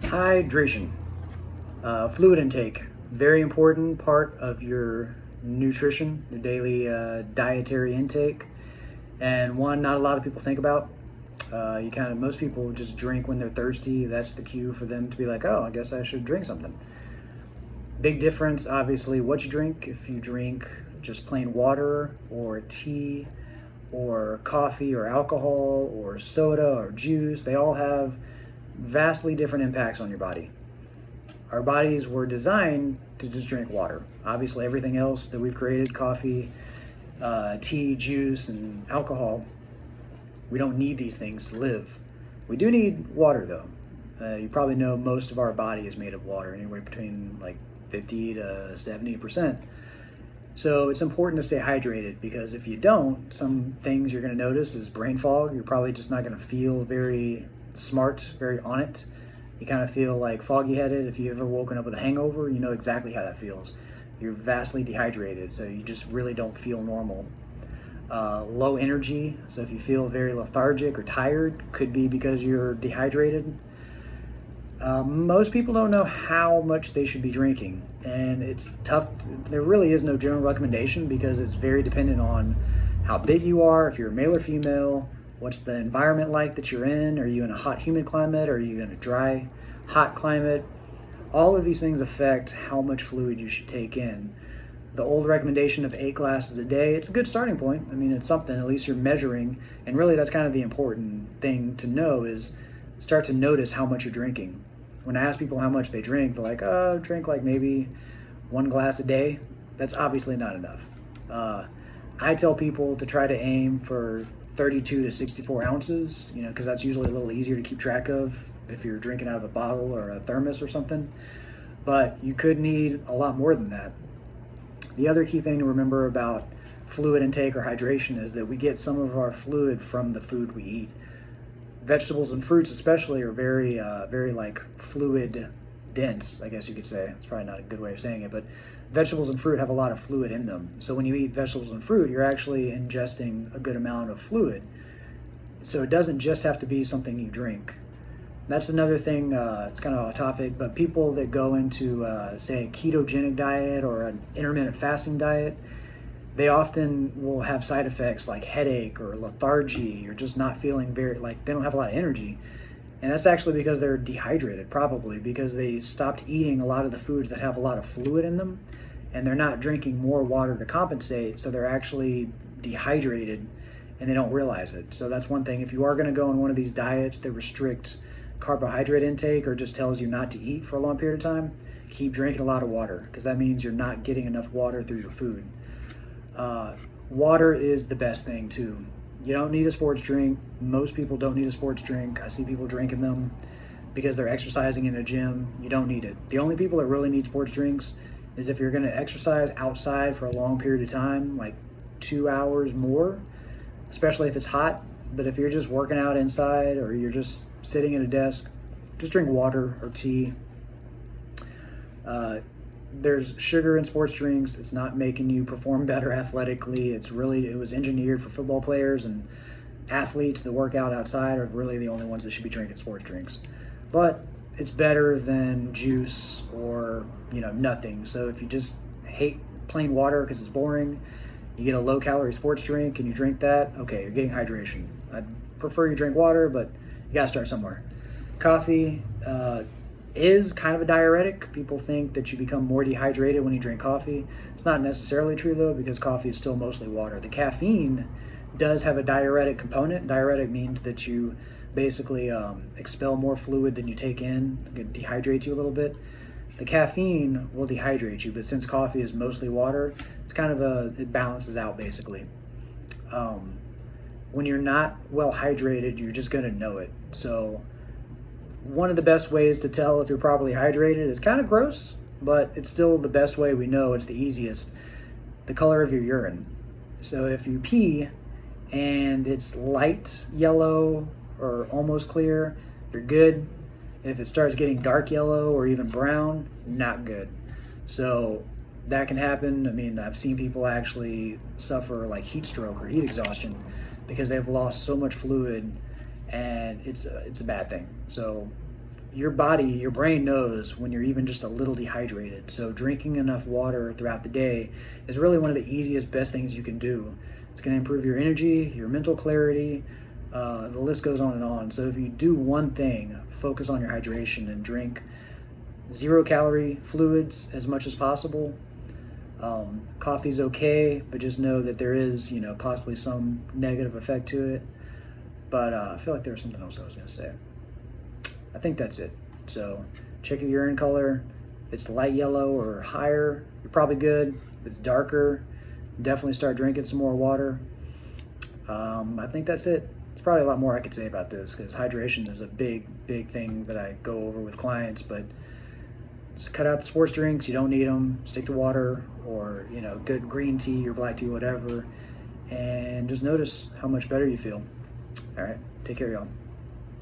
Hydration, fluid intake, very important part of your nutrition, your daily dietary intake, and one not a lot of people think about. Most people just drink when they're thirsty. That's the cue for them to be like, oh, I guess I should drink something. Big difference, obviously, what you drink. If you drink just plain water or tea or coffee or alcohol or soda or juice, they all have vastly different impacts on your body. Our bodies were designed to just drink water. Obviously, everything else that we've created, coffee, tea, juice, and alcohol, we don't need these things to live. We do need water, though. You probably know most of our body is made of water, anywhere between like 50 to 70%. So it's important to stay hydrated, because if you don't, some things you're going to notice is brain fog. You're probably just not going to feel very smart, very on it. You kind of feel like foggy headed. If you've ever woken up with a hangover, you know exactly how that feels. You're vastly dehydrated, so you just really don't feel normal. Low energy, so if you feel very lethargic or tired, could be because you're dehydrated. Most people don't know how much they should be drinking, and it's tough. There really is no general recommendation, because it's very dependent on how big you are, if you're male or female, what's the environment like that you're in. Are you in a hot, humid climate? Are you in a dry, hot climate? All of these things affect how much fluid you should take in. The old recommendation of 8 glasses a day, it's a good starting point. I mean, it's something, at least you're measuring, and really that's kind of the important thing to know, is start to notice how much you're drinking. When I ask people how much they drink, they're like, oh, drink like maybe 1 glass a day. That's obviously not enough. I tell people to try to aim for 32 to 64 ounces, because that's usually a little easier to keep track of if you're drinking out of a bottle or a thermos or something. But you could need a lot more than that. The other key thing to remember about fluid intake or hydration is that we get some of our fluid from the food we eat. Vegetables and fruits especially are very like fluid dense, I guess you could say. It's probably not a good way of saying it, but vegetables and fruit have a lot of fluid in them. So when you eat vegetables and fruit, you're actually ingesting a good amount of fluid. So it doesn't just have to be something you drink. That's another thing, it's kind of off topic, but people that go into, say, a ketogenic diet or an intermittent fasting diet, they often will have side effects like headache or lethargy, or just not feeling like they don't have a lot of energy. And that's actually because they're dehydrated, probably because they stopped eating a lot of the foods that have a lot of fluid in them, and they're not drinking more water to compensate, so they're actually dehydrated and they don't realize it. So that's one thing. If you are going to go on one of these diets that restrict carbohydrate intake or just tells you not to eat for a long period of time, keep drinking a lot of water, because that means you're not getting enough water through your food. Water is the best thing too. You don't need a sports drink. Most people don't need a sports drink. I see people drinking them because they're exercising in a gym. You don't need it. The only people that really need sports drinks is if you're going to exercise outside for a long period of time, like 2 hours more, especially if it's hot. But if you're just working out inside, or you're just sitting at a desk, just drink water or tea. There's sugar in sports drinks. It's not making you perform better athletically. It was engineered for football players, and athletes that work out outside are really the only ones that should be drinking sports drinks. But it's better than juice or, nothing. So if you just hate plain water because it's boring, you get a low calorie sports drink and you drink that, okay, you're getting hydration. I'd prefer you drink water, but you gotta start somewhere. Coffee is kind of a diuretic. People think that you become more dehydrated when you drink coffee. It's not necessarily true though, because coffee is still mostly water. The caffeine does have a diuretic component. Diuretic means that you basically expel more fluid than you take in. It dehydrates you a little bit. The caffeine will dehydrate you, but since coffee is mostly water, it's kind of it balances out basically. When you're not well hydrated, you're just gonna know it. So one of the best ways to tell if you're properly hydrated is kind of gross, but it's still the best way we know. It's the easiest. The color of your urine. So if you pee and it's light yellow or almost clear, you're good. If it starts getting dark yellow or even brown, not good. So that can happen. I mean, I've seen people actually suffer like heat stroke or heat exhaustion because they've lost so much fluid, and it's a bad thing. So your body, your brain knows when you're even just a little dehydrated. So drinking enough water throughout the day is really one of the easiest, best things you can do. It's going to improve your energy, your mental clarity. The list goes on and on. So if you do one thing, focus on your hydration and drink 0-calorie fluids as much as possible. Coffee's okay, but just know that there is, possibly some negative effect to it. But I feel like there was something else I was going to say. I think that's it. So check your urine color. If it's light yellow or higher, you're probably good. If it's darker, definitely start drinking some more water. I think that's it. There's probably a lot more I could say about this because hydration is a big, big thing that I go over with clients, but just cut out the sports drinks. You don't need them. Stick to water or, good green tea or black tea, whatever. And just notice how much better you feel. All right. Take care, y'all.